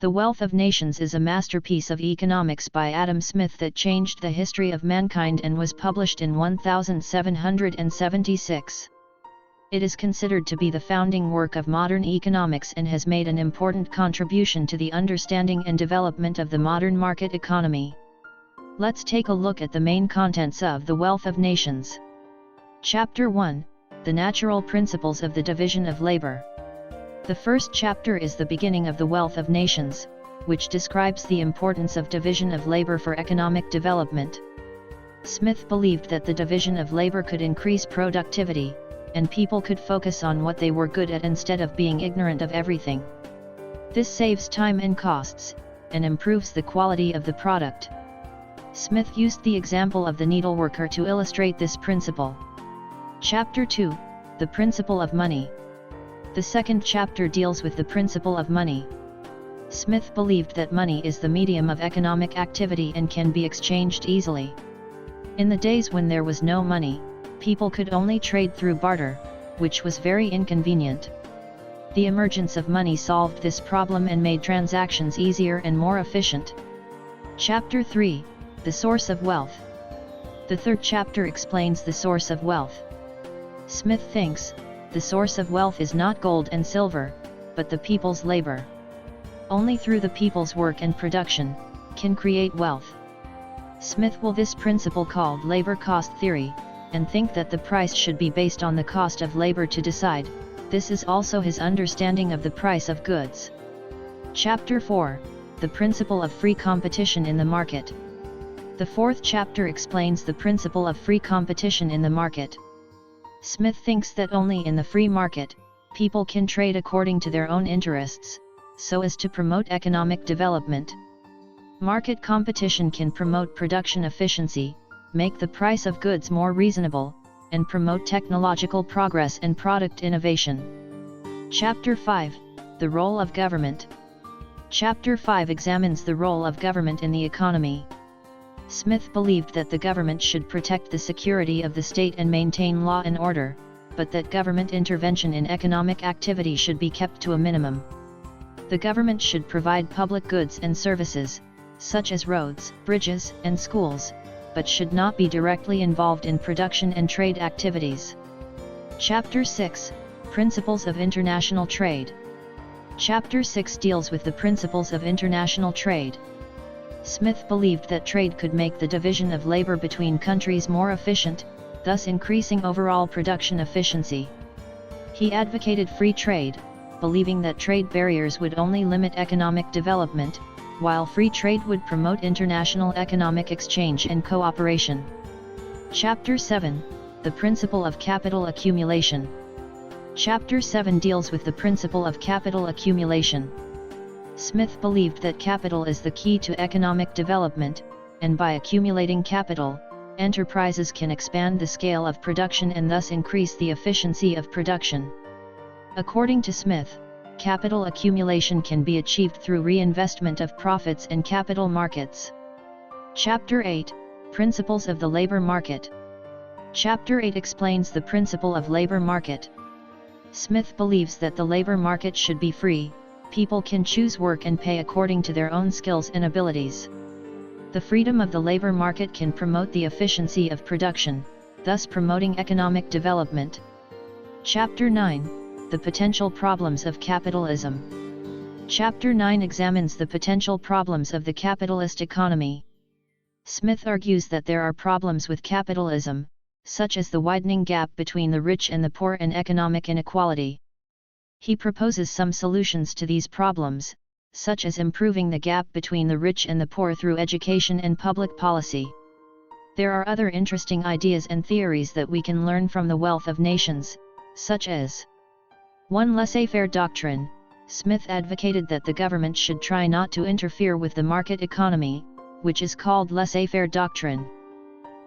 The Wealth of Nations is a masterpiece of economics by Adam Smith that changed the history of mankind and was published in 1776. It is considered to be the founding work of modern economics and has made an important contribution to the understanding and development of the modern market economy. Let's take a look at the main contents of The Wealth of Nations. Chapter 1: The Natural Principles of the Division of Labor. The first chapter is the beginning of The Wealth of Nations, which describes the importance of division of labor for economic development. Smith believed that the division of labor could increase productivity, and people could focus on what they were good at instead of being ignorant of everything. This saves time and costs, and improves the quality of the product. Smith used the example of the needleworker to illustrate this principle. Chapter 2: The Principle of Money. The second chapter deals with the principle of money. Smith believed that money is the medium of economic activity and can be exchanged easily. In the days when there was no money, people could only trade through barter, which was very inconvenient. The emergence of money solved this problem and made transactions easier and more efficient. Chapter 3: The Source of Wealth. The third chapter explains the source of wealth. Smith thinks, the source of wealth is not gold and silver, but the people's labor. Only through the people's work and production, can create wealth. Smith will this principle called labor cost theory, and think that the price should be based on the cost of labor to decide. This is also his understanding of the price of goods. Chapter 4: The Principle of Free Competition in the Market. The fourth chapter explains the principle of free competition in the market. Smith thinks that only in the free market, people can trade according to their own interests, so as to promote economic development. Market competition can promote production efficiency, make the price of goods more reasonable, and promote technological progress and product innovation. Chapter 5: The Role of Government. Chapter 5 examines the role of government in the economy. Smith believed that the government should protect the security of the state and maintain law and order, but that government intervention in economic activity should be kept to a minimum. The government should provide public goods and services, such as roads, bridges, and schools, but should not be directly involved in production and trade activities. Chapter 6: Principles of International Trade. Chapter 6 deals with the principles of international trade. Smith believed that trade could make the division of labor between countries more efficient, thus increasing overall production efficiency. He advocated free trade, believing that trade barriers would only limit economic development, while free trade would promote international economic exchange and cooperation. Chapter 7: The Principle of Capital Accumulation. Chapter 7 deals with the principle of capital accumulation. Smith believed that capital is the key to economic development, and by accumulating capital, enterprises can expand the scale of production and thus increase the efficiency of production. According to Smith, capital accumulation can be achieved through reinvestment of profits and capital markets. Chapter 8: Principles of the Labor Market. Chapter 8 explains the principle of labor market. Smith believes that the labor market should be free. People can choose work and pay according to their own skills and abilities. The freedom of the labor market can promote the efficiency of production, thus promoting economic development. Chapter 9: The Potential Problems of Capitalism. Chapter 9 examines the potential problems of the capitalist economy. Smith argues that there are problems with capitalism, such as the widening gap between the rich and the poor and economic inequality. He proposes some solutions to these problems, such as improving the gap between the rich and the poor through education and public policy. There are other interesting ideas and theories that we can learn from The Wealth of Nations, such as 1. Laissez-faire doctrine. Smith advocated that the government should try not to interfere with the market economy, which is called laissez-faire doctrine.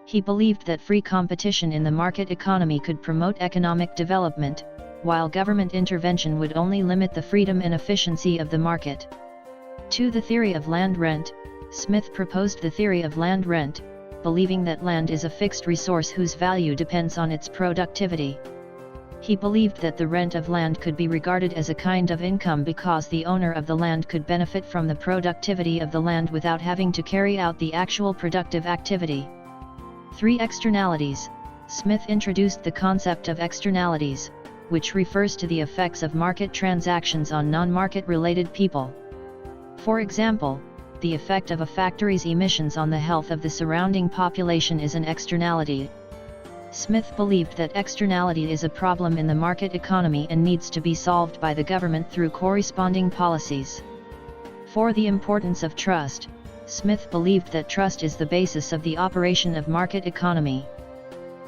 He believed that free competition in the market economy could promote economic development, while government intervention would only limit the freedom and efficiency of the market. 2. The theory of land rent. Smith proposed the theory of land rent, believing that land is a fixed resource whose value depends on its productivity. He believed that the rent of land could be regarded as a kind of income because the owner of the land could benefit from the productivity of the land without having to carry out the actual productive activity. 3. Externalities. Smith introduced the concept of externalities, which refers to the effects of market transactions on non-market related people. For example, the effect of a factory's emissions on the health of the surrounding population is an externality. Smith believed that externality is a problem in the market economy and needs to be solved by the government through corresponding policies. 4. The importance of trust. Smith believed that trust is the basis of the operation of market economy.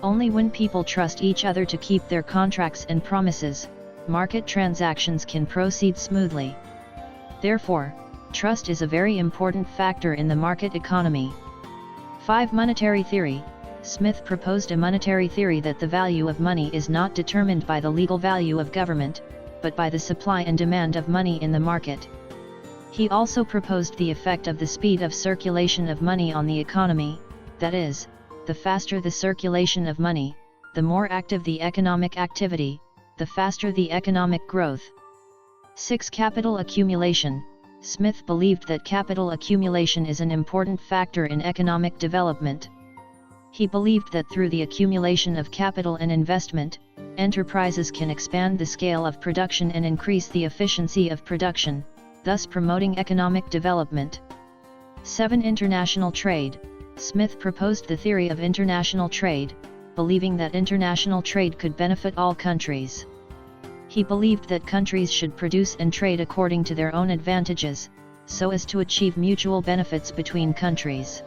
Only when people trust each other to keep their contracts and promises, market transactions can proceed smoothly. Therefore, trust is a very important factor in the market economy. 5. Monetary theory. Smith proposed a monetary theory that the value of money is not determined by the legal value of government, but by the supply and demand of money in the market. He also proposed the effect of the speed of circulation of money on the economy, that is, the faster the circulation of money, the more active the economic activity, the faster the economic growth. 6. Capital accumulation. Smith believed that capital accumulation is an important factor in economic development. He believed that through the accumulation of capital and investment, enterprises can expand the scale of production and increase the efficiency of production, thus promoting economic development. 7. International trade. Smith proposed the theory of international trade, believing that international trade could benefit all countries. He believed that countries should produce and trade according to their own advantages, so as to achieve mutual benefits between countries.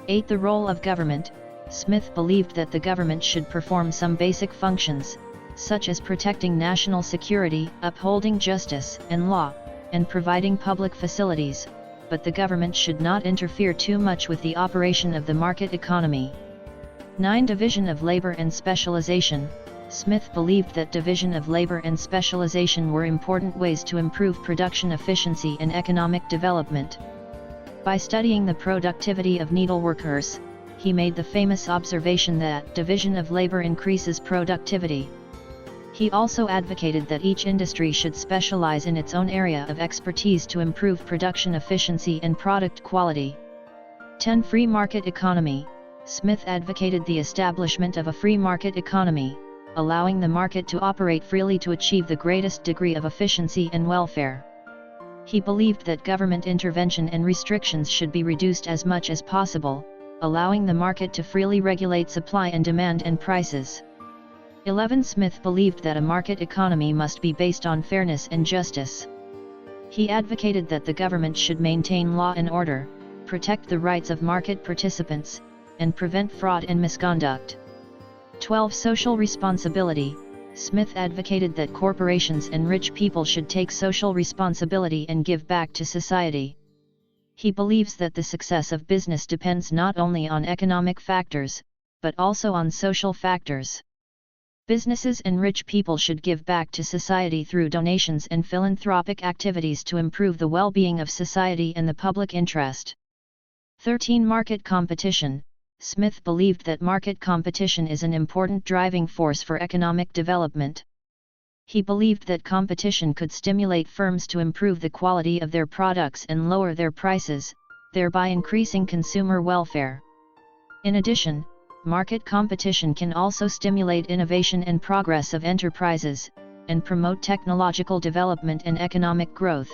8. The role of government. Smith believed that the government should perform some basic functions, such as protecting national security, upholding justice and law, and providing public facilities, but the government should not interfere too much with the operation of the market economy. 9. Division of labor and specialization. Smith believed that division of labor and specialization were important ways to improve production efficiency and economic development. By studying the productivity of needleworkers, he made the famous observation that division of labor increases productivity. He also advocated that each industry should specialize in its own area of expertise to improve production efficiency and product quality. 10. Free market economy. Smith advocated the establishment of a free market economy, allowing the market to operate freely to achieve the greatest degree of efficiency and welfare. He believed that government intervention and restrictions should be reduced as much as possible, allowing the market to freely regulate supply and demand and prices. 11. Smith believed that a market economy must be based on fairness and justice. He advocated that the government should maintain law and order, protect the rights of market participants, and prevent fraud and misconduct. 12. Social responsibility. Smith advocated that corporations and rich people should take social responsibility and give back to society. He believes that the success of business depends not only on economic factors, but also on social factors. Businesses and rich people should give back to society through donations and philanthropic activities to improve the well-being of society and the public interest. 13. Market competition. Smith believed that market competition is an important driving force for economic development. He believed that competition could stimulate firms to improve the quality of their products and lower their prices, thereby increasing consumer welfare. In addition, market competition can also stimulate innovation and progress of enterprises, and promote technological development and economic growth.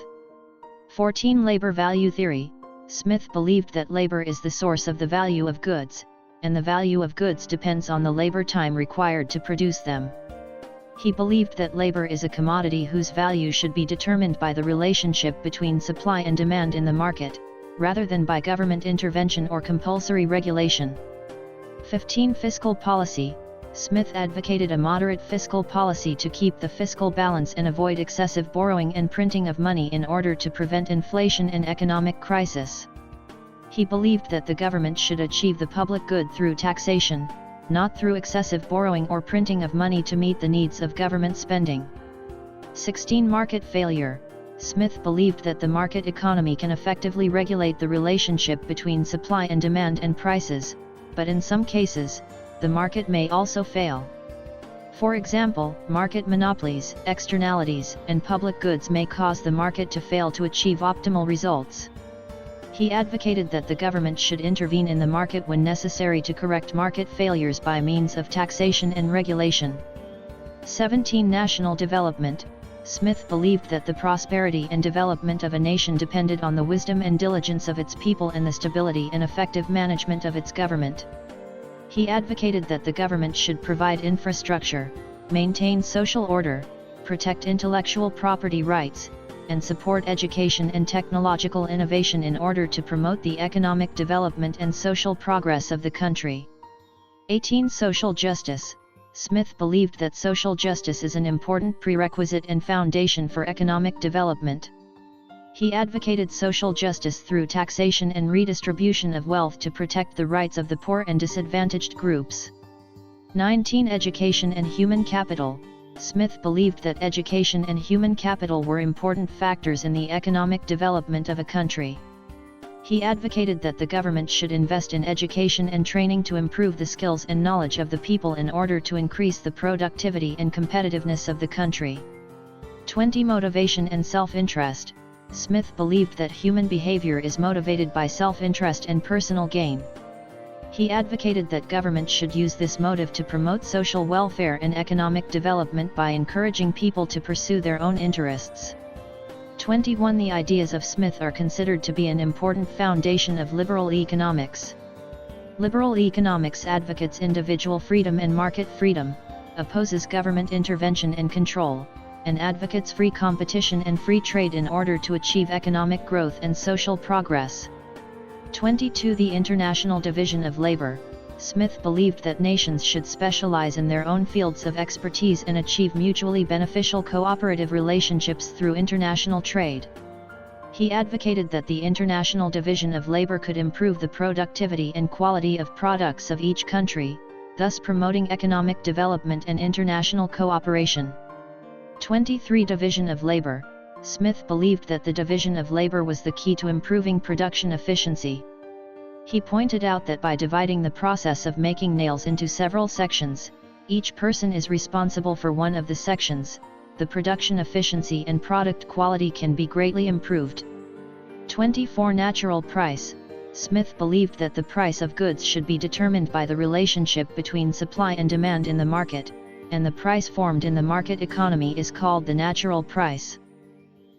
14. Labor value theory. Smith believed that labor is the source of the value of goods, and the value of goods depends on the labor time required to produce them. He believed that labor is a commodity whose value should be determined by the relationship between supply and demand in the market, rather than by government intervention or compulsory regulation. 15. Fiscal policy. Smith advocated a moderate fiscal policy to keep the fiscal balance and avoid excessive borrowing and printing of money in order to prevent inflation and economic crisis. He believed that the government should achieve the public good through taxation, not through excessive borrowing or printing of money to meet the needs of government spending. 16. Market failure. Smith believed that the market economy can effectively regulate the relationship between supply and demand and prices, but in some cases, the market may also fail. For example, market monopolies, externalities, and public goods may cause the market to fail to achieve optimal results. He advocated that the government should intervene in the market when necessary to correct market failures by means of taxation and regulation. 17. National development. Smith believed that the prosperity and development of a nation depended on the wisdom and diligence of its people and the stability and effective management of its government. He advocated that the government should provide infrastructure, maintain social order, protect intellectual property rights, and support education and technological innovation in order to promote the economic development and social progress of the country. 18. Social justice. Smith believed that social justice is an important prerequisite and foundation for economic development. He advocated social justice through taxation and redistribution of wealth to protect the rights of the poor and disadvantaged groups. 19. Education and human capital. Smith believed that education and human capital were important factors in the economic development of a country. He advocated that the government should invest in education and training to improve the skills and knowledge of the people in order to increase the productivity and competitiveness of the country. 20. Motivation and self-interest. Smith believed that human behavior is motivated by self-interest and personal gain. He advocated that government should use this motive to promote social welfare and economic development by encouraging people to pursue their own interests. 21. The ideas of Smith are considered to be an important foundation of liberal economics. Liberal economics advocates individual freedom and market freedom, opposes government intervention and control, and advocates free competition and free trade in order to achieve economic growth and social progress. 22. The international division of labor. Smith believed that nations should specialize in their own fields of expertise and achieve mutually beneficial cooperative relationships through international trade. He advocated that the international division of labor could improve the productivity and quality of products of each country, thus promoting economic development and international cooperation. 23. Division of labor. Smith believed that the division of labor was the key to improving production efficiency. He pointed out that by dividing the process of making nails into several sections, each person is responsible for one of the sections, the production efficiency and product quality can be greatly improved. 24. Natural price. Smith believed that the price of goods should be determined by the relationship between supply and demand in the market, and the price formed in the market economy is called the natural price.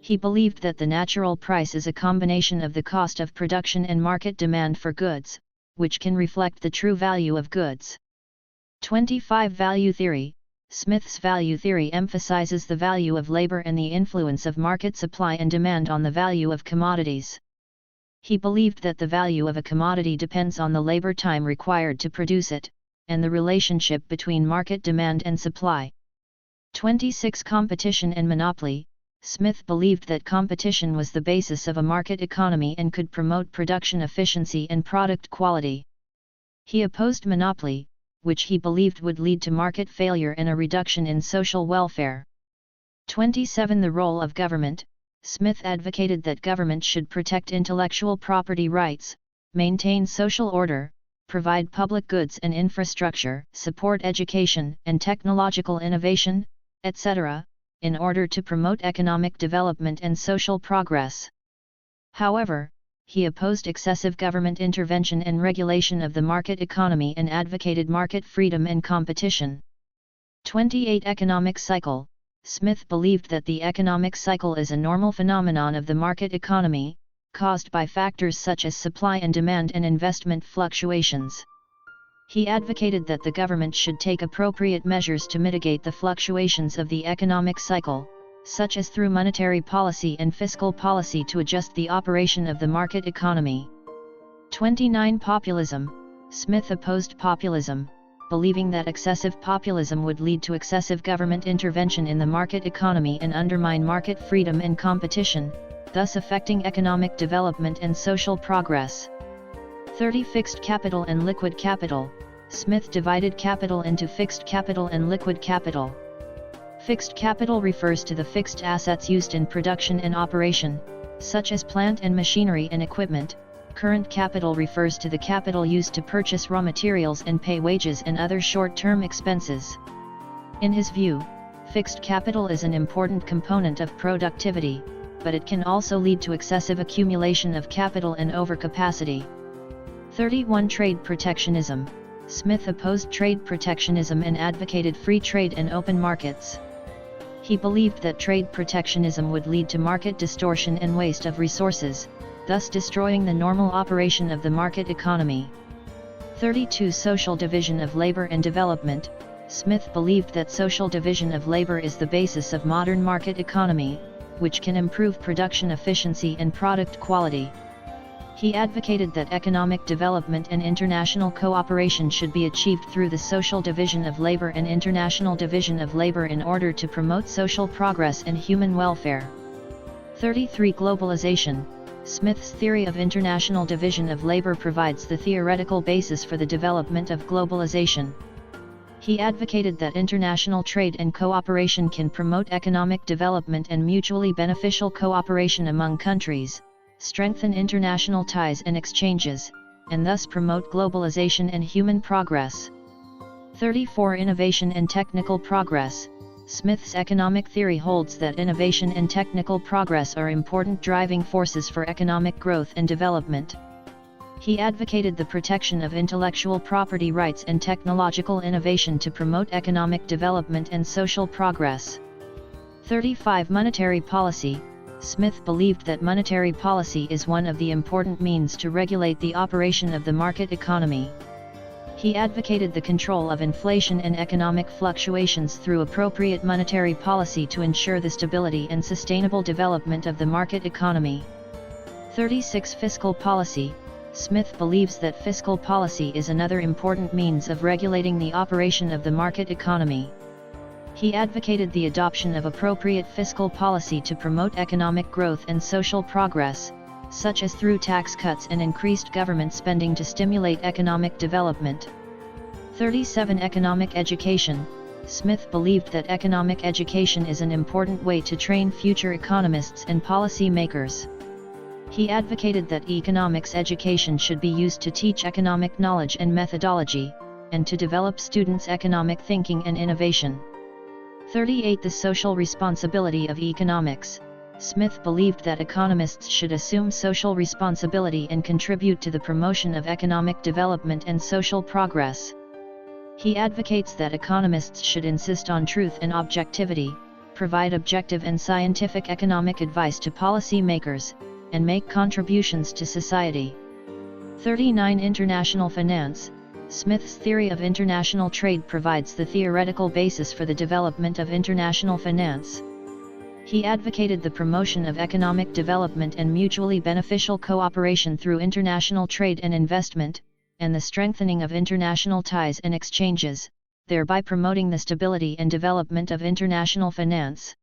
He believed that the natural price is a combination of the cost of production and market demand for goods, which can reflect the true value of goods. 25. Value theory. Smith's value theory emphasizes the value of labor and the influence of market supply and demand on the value of commodities. He believed that the value of a commodity depends on the labor time required to produce it, and the relationship between market demand and supply. 26. Competition and monopoly. Smith believed that competition was the basis of a market economy and could promote production efficiency and product quality. He opposed monopoly, which he believed would lead to market failure and a reduction in social welfare. 27. The role of government. Smith advocated that government should protect intellectual property rights, maintain social order, provide public goods and infrastructure, support education and technological innovation, etc., in order to promote economic development and social progress. However, he opposed excessive government intervention and regulation of the market economy and advocated market freedom and competition. 28. Economic cycle. Smith believed that the economic cycle is a normal phenomenon of the market economy, caused by factors such as supply and demand and investment fluctuations. He advocated that the government should take appropriate measures to mitigate the fluctuations of the economic cycle, such as through monetary policy and fiscal policy to adjust the operation of the market economy. 29. Populism. Smith opposed populism, believing that excessive populism would lead to excessive government intervention in the market economy and undermine market freedom and competition, thus affecting economic development and social progress. 30. Fixed capital and liquid capital. Smith divided capital into fixed capital and liquid capital. Fixed capital refers to the fixed assets used in production and operation, such as plant and machinery and equipment. Current capital refers to the capital used to purchase raw materials and pay wages and other short-term expenses. In his view, fixed capital is an important component of productivity, but it can also lead to excessive accumulation of capital and overcapacity. 31. Trade protectionism. Smith opposed trade protectionism and advocated free trade and open markets. He believed that trade protectionism would lead to market distortion and waste of resources, thus destroying the normal operation of the market economy. 32. Social division of labor and development. Smith believed that social division of labor is the basis of modern market economy, which can improve production efficiency and product quality. He advocated that economic development and international cooperation should be achieved through the social division of labor and international division of labor in order to promote social progress and human welfare. 33. Globalization. Smith's theory of international division of labor provides the theoretical basis for the development of globalization. He advocated that international trade and cooperation can promote economic development and mutually beneficial cooperation among countries, strengthen international ties and exchanges, and thus promote globalization and human progress. 34. Innovation and technical progress. Smith's economic theory holds that innovation and technical progress are important driving forces for economic growth and development. He advocated the protection of intellectual property rights and technological innovation to promote economic development and social progress. 35. Monetary policy. Smith believed that monetary policy is one of the important means to regulate the operation of the market economy. He advocated the control of inflation and economic fluctuations through appropriate monetary policy to ensure the stability and sustainable development of the market economy. 36. Fiscal policy. Smith believes that fiscal policy is another important means of regulating the operation of the market economy. He advocated the adoption of appropriate fiscal policy to promote economic growth and social progress, such as through tax cuts and increased government spending to stimulate economic development. 37. Economic education. Smith believed that economic education is an important way to train future economists and policy makers. He advocated that economics education should be used to teach economic knowledge and methodology, and to develop students' economic thinking and innovation. 38. The social responsibility of economics. Smith believed that economists should assume social responsibility and contribute to the promotion of economic development and social progress. He advocates that economists should insist on truth and objectivity, provide objective and scientific economic advice to policy makers, and make contributions to society. 39. International finance. Smith's theory of international trade provides the theoretical basis for the development of international finance. He advocated the promotion of economic development and mutually beneficial cooperation through international trade and investment, and the strengthening of international ties and exchanges, thereby promoting the stability and development of international finance.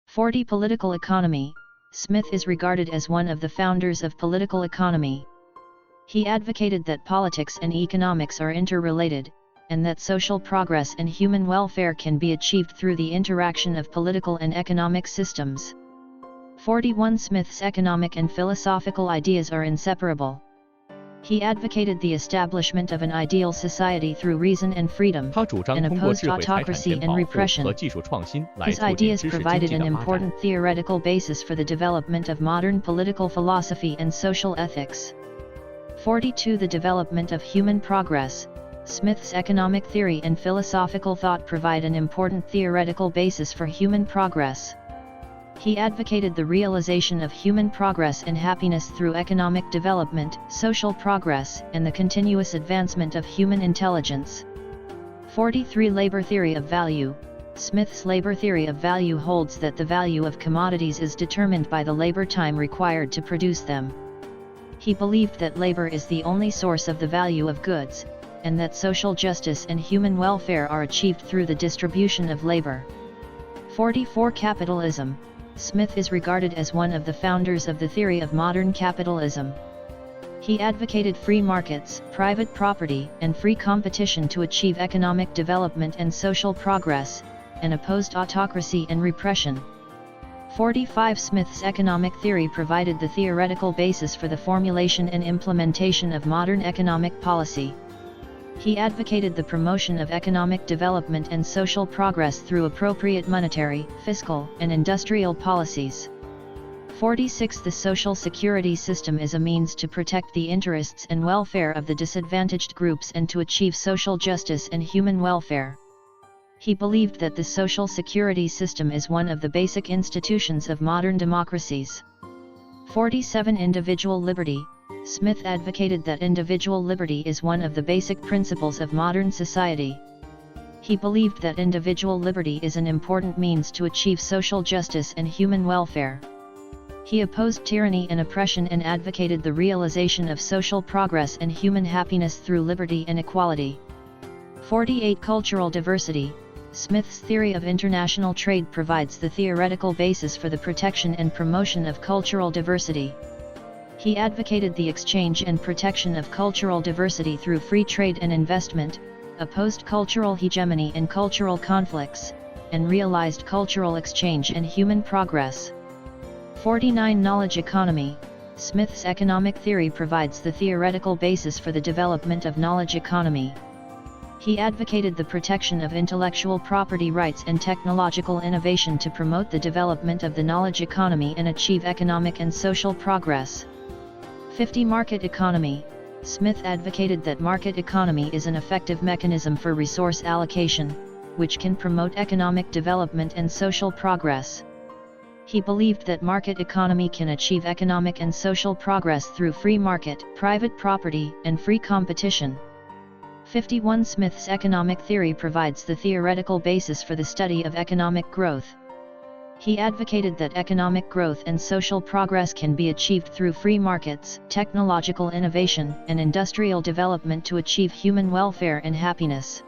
40. Political economy. Smith is regarded as one of the founders of political economy. He advocated that politics and economics are interrelated, and that social progress and human welfare can be achieved through the interaction of political and economic systems. 41. Smith's economic and philosophical ideas are inseparable. He advocated the establishment of an ideal society through reason and freedom, and opposed autocracy and repression. His ideas provided an important theoretical basis for the development of modern political philosophy and social ethics. 42. The development of human progress. Smith's economic theory and philosophical thought provide an important theoretical basis for human progress. He advocated the realization of human progress and happiness through economic development, social progress, and the continuous advancement of human intelligence. 43. Labor theory of value. Smith's labor theory of value holds that the value of commodities is determined by the labor time required to produce them. He believed that labor is the only source of the value of goods, and that social justice and human welfare are achieved through the distribution of labor. 44. Capitalism. Smith is regarded as one of the founders of the theory of modern capitalism. He advocated free markets, private property, and free competition to achieve economic development and social progress, and opposed autocracy and repression. 45. Smith's economic theory provided the theoretical basis for the formulation and implementation of modern economic policy. He advocated the promotion of economic development and social progress through appropriate monetary, fiscal, and industrial policies. 46. The social security system is a means to protect the interests and welfare of the disadvantaged groups and to achieve social justice and human welfare. He believed that the social security system is one of the basic institutions of modern democracies. 47. Individual liberty. Smith advocated that individual liberty is one of the basic principles of modern society. He believed that individual liberty is an important means to achieve social justice and human welfare. He opposed tyranny and oppression and advocated the realization of social progress and human happiness through liberty and equality. 48. Cultural diversity. Smith's theory of international trade provides the theoretical basis for the protection and promotion of cultural diversity. He advocated the exchange and protection of cultural diversity through free trade and investment, opposed cultural hegemony and cultural conflicts, and realized cultural exchange and human progress. 49. Knowledge economy. Smith's economic theory provides the theoretical basis for the development of knowledge economy. He advocated the protection of intellectual property rights and technological innovation to promote the development of the knowledge economy and achieve economic and social progress. 50. Market economy. Smith advocated that market economy is an effective mechanism for resource allocation, which can promote economic development and social progress. He believed that market economy can achieve economic and social progress through free market, private property, and free competition. 51. Smith's economic theory provides the theoretical basis for the study of economic growth. He advocated that economic growth and social progress can be achieved through free markets, technological innovation, and industrial development to achieve human welfare and happiness.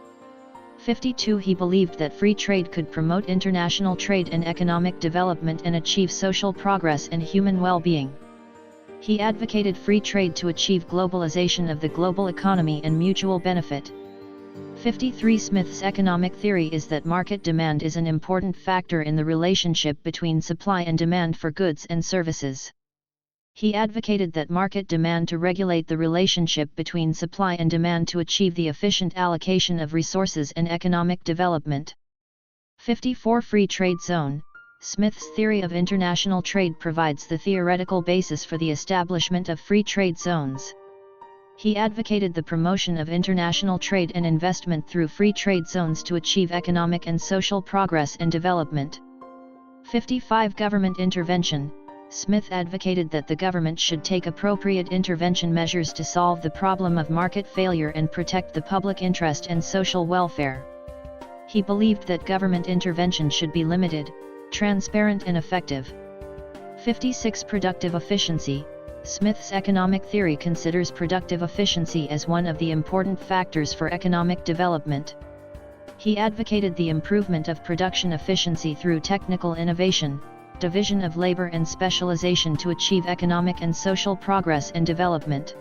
52. He believed that free trade could promote international trade and economic development and achieve social progress and human well-being. He advocated free trade to achieve globalization of the global economy and mutual benefit. 53. Smith's economic theory is that market demand is an important factor in the relationship between supply and demand for goods and services. He advocated that market demand to regulate the relationship between supply and demand to achieve the efficient allocation of resources and economic development. 54. Free trade zone. Smith's theory of international trade provides the theoretical basis for the establishment of free trade zones. He advocated the promotion of international trade and investment through free trade zones to achieve economic and social progress and development. 55. Government intervention. Smith advocated that the government should take appropriate intervention measures to solve the problem of market failure and protect the public interest and social welfare. He believed that government intervention should be limited, transparent and effective. 56. Productive efficiency. Smith's economic theory considers productive efficiency as one of the important factors for economic development. He advocated the improvement of production efficiency through technical innovation, division of labor and specialization to achieve economic and social progress and development.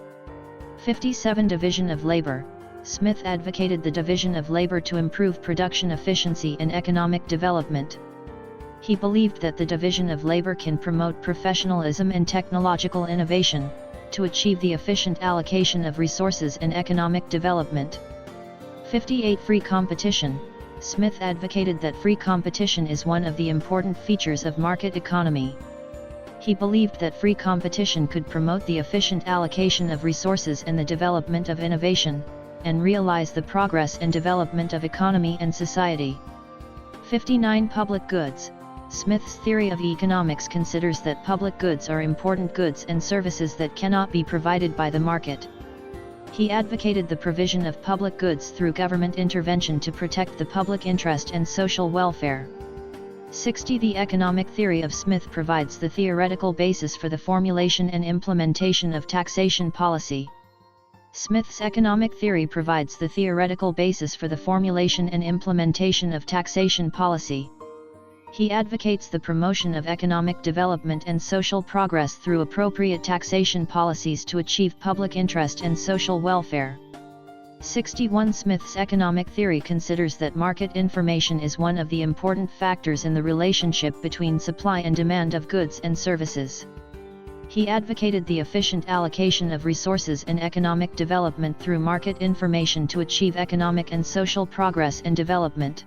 57. Division of labor. Smith advocated the division of labor to improve production efficiency and economic development. He believed that the division of labor can promote professionalism and technological innovation, to achieve the efficient allocation of resources and economic development. 58. Free competition. Smith advocated that free competition is one of the important features of market economy. He believed that free competition could promote the efficient allocation of resources and the development of innovation, and realize the progress and development of economy and society. 59. Public goods. Smith's theory of economics considers that public goods are important goods and services that cannot be provided by the market. He advocated the provision of public goods through government intervention to protect the public interest and social welfare. 60. The economic theory of Smith provides the theoretical basis for the formulation and implementation of taxation policy. Smith's economic theory provides the theoretical basis for the formulation and implementation of taxation policy. He advocates the promotion of economic development and social progress through appropriate taxation policies to achieve public interest and social welfare. 61. Smith's economic theory considers that market information is one of the important factors in the relationship between supply and demand of goods and services. He advocated the efficient allocation of resources and economic development through market information to achieve economic and social progress and development.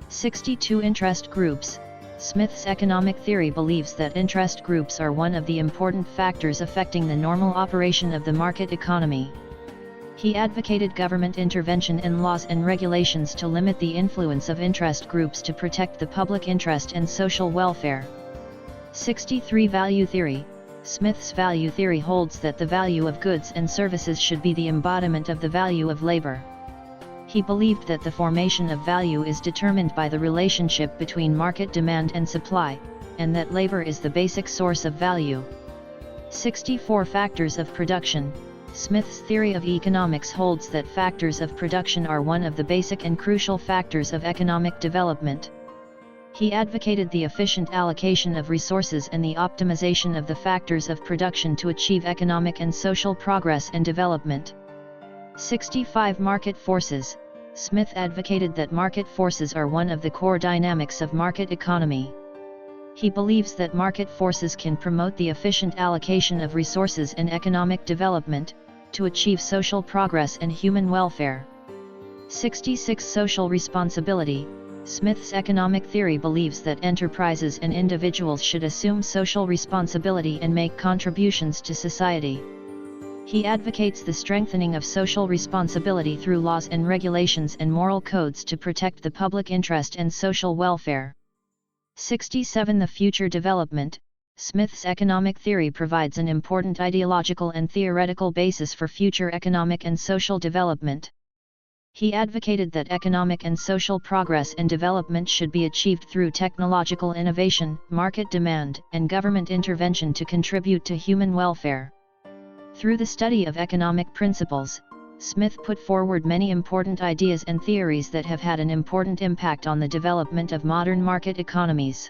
62 Interest groups. Smith's economic theory believes that interest groups are one of the important factors affecting the normal operation of the market economy. He advocated government intervention and laws and regulations to limit the influence of interest groups to protect the public interest and social welfare. 63 Value theory. Smith's value theory holds that the value of goods and services should be the embodiment of the value of labor. He believed that the formation of value is determined by the relationship between market demand and supply, and that labor is the basic source of value. 64 Factors of production. Smith's theory of economics holds that factors of production are one of the basic and crucial factors of economic development. He advocated the efficient allocation of resources and the optimization of the factors of production to achieve economic and social progress and development. 65 Market forces. Smith advocated that market forces are one of the core dynamics of market economy. He believes that market forces can promote the efficient allocation of resources and economic development, to achieve social progress and human welfare. 66 Social responsibility. Smith's economic theory believes that enterprises and individuals should assume social responsibility and make contributions to society. He advocates the strengthening of social responsibility through laws and regulations and moral codes to protect the public interest and social welfare. 67 The future development. Smith's economic theory provides an important ideological and theoretical basis for future economic and social development. He advocated that economic and social progress and development should be achieved through technological innovation, market demand, and government intervention to contribute to human welfare. Through the study of economic principles, Smith put forward many important ideas and theories that have had an important impact on the development of modern market economies.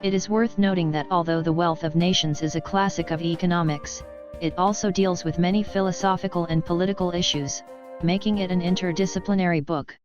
It is worth noting that although The Wealth of Nations is a classic of economics, it also deals with many philosophical and political issues, making it an interdisciplinary book.